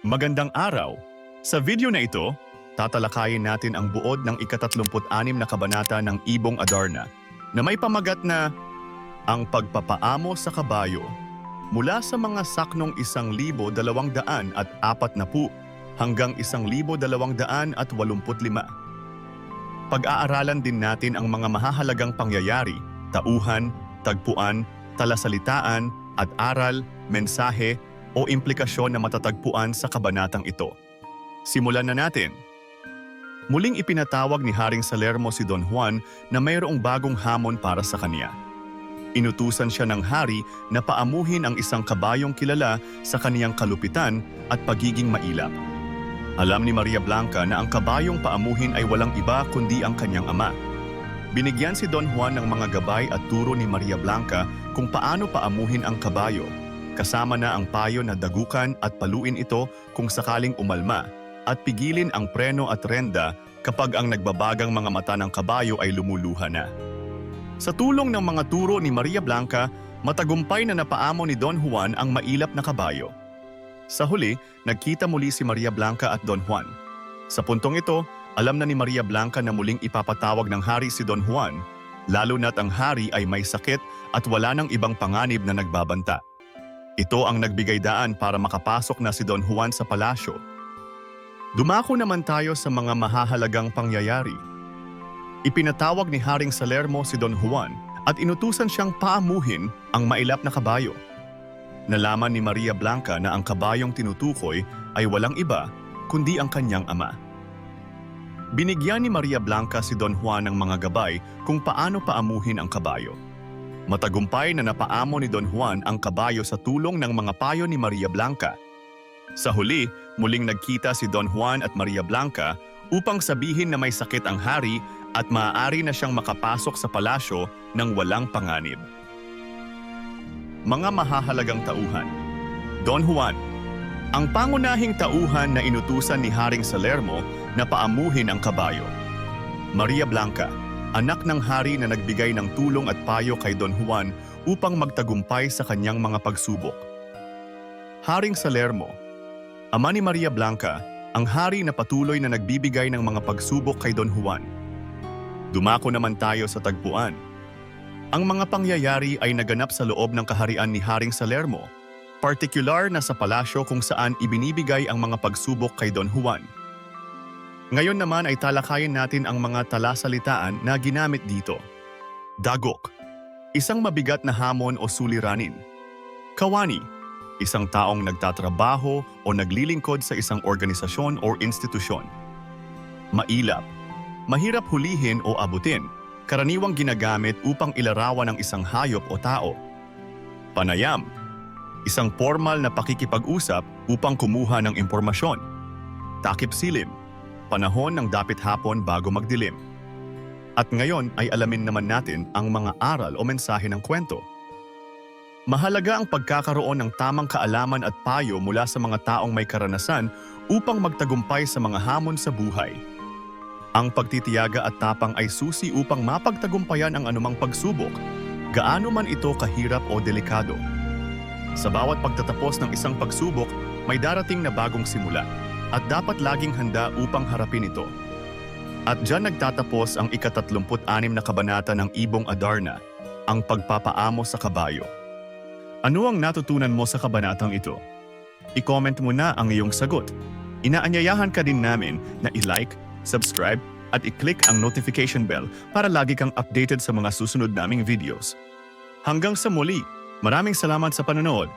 Magandang araw! Sa video na ito, tatalakayin natin ang buod ng ika-36 na kabanata ng Ibong Adarna na may pamagat na ang pagpapaamo sa kabayo mula sa mga saknong 1,240 hanggang 1,285. Pag-aaralan din natin ang mga mahahalagang pangyayari, tauhan, tagpuan, talasalitaan at aral, mensahe o implikasyon na matatagpuan sa kabanatang ito. Simulan na natin. Muling ipinatawag ni Haring Salermo si Don Juan na mayroong bagong hamon para sa kanya. Inutusan siya ng hari na paamuhin ang isang kabayong kilala sa kaniyang kalupitan at pagiging mailap. Alam ni Maria Blanca na ang kabayong paamuhin ay walang iba kundi ang kanyang ama. Binigyan si Don Juan ng mga gabay at turo ni Maria Blanca kung paano paamuhin ang kabayo, kasama na ang payo na dagukan at paluin ito kung sakaling umalma at pigilin ang preno at renda kapag ang nagbabagang mga mata ng kabayo ay lumuluha na. Sa tulong ng mga turo ni Maria Blanca, matagumpay na napaamo ni Don Juan ang mailap na kabayo. Sa huli, nagkita muli si Maria Blanca at Don Juan. Sa puntong ito, alam na ni Maria Blanca na muling ipapatawag ng hari si Don Juan, lalo na't ang hari ay may sakit at wala ng ibang panganib na nagbabanta. Ito ang nagbigay daan para makapasok na si Don Juan sa palasyo. Dumako naman tayo sa mga mahahalagang pangyayari. Ipinatawag ni Haring Salermo si Don Juan at inutusan siyang paamuhin ang mailap na kabayo. Nalaman ni Maria Blanca na ang kabayong tinutukoy ay walang iba kundi ang kanyang ama. Binigyan ni Maria Blanca si Don Juan ng mga gabay kung paano paamuhin ang kabayo. Matagumpay na napaamo ni Don Juan ang kabayo sa tulong ng mga payo ni Maria Blanca. Sa huli, muling nagkita si Don Juan at Maria Blanca upang sabihin na may sakit ang hari at maaari na siyang makapasok sa palasyo ng walang panganib. Mga mahahalagang tauhan. Don Juan, ang pangunahing tauhan na inutusan ni Haring Salermo na paamuhin ang kabayo. Maria Blanca, anak ng hari na nagbigay ng tulong at payo kay Don Juan upang magtagumpay sa kanyang mga pagsubok. Haring Salermo, ama ni Maria Blanca, ang hari na patuloy na nagbibigay ng mga pagsubok kay Don Juan. Dumako naman tayo sa tagpuan. Ang mga pangyayari ay naganap sa loob ng kaharian ni Haring Salermo, partikular na sa palasyo kung saan ibinibigay ang mga pagsubok kay Don Juan. Ngayon naman ay talakayin natin ang mga talasalitaan na ginamit dito. Dagok, isang mabigat na hamon o suliranin. Kawani, isang taong nagtatrabaho o naglilingkod sa isang organisasyon o institusyon. Mailap, mahirap hulihin o abutin, karaniwang ginagamit upang ilarawan ng isang hayop o tao. Panayam, isang formal na pakikipag-usap upang kumuha ng impormasyon. Takip silim, panahon ng dapit hapon bago magdilim. At ngayon ay alamin naman natin ang mga aral o mensahe ng kwento. Mahalaga ang pagkakaroon ng tamang kaalaman at payo mula sa mga taong may karanasan upang magtagumpay sa mga hamon sa buhay. Ang pagtitiyaga at tapang ay susi upang mapagtagumpayan ang anumang pagsubok, gaano man ito kahirap o delikado. Sa bawat pagtatapos ng isang pagsubok, may darating na bagong simula at dapat laging handa upang harapin ito. At diyan nagtatapos ang ika-36 na kabanata ng Ibong Adarna, ang pagpapaamo sa kabayo. Ano ang natutunan mo sa kabanatang ito? I-comment mo na ang iyong sagot. Inaanyayahan ka din namin na i-like, subscribe at i-click ang notification bell para lagi kang updated sa mga susunod naming videos. Hanggang sa muli, maraming salamat sa panonood.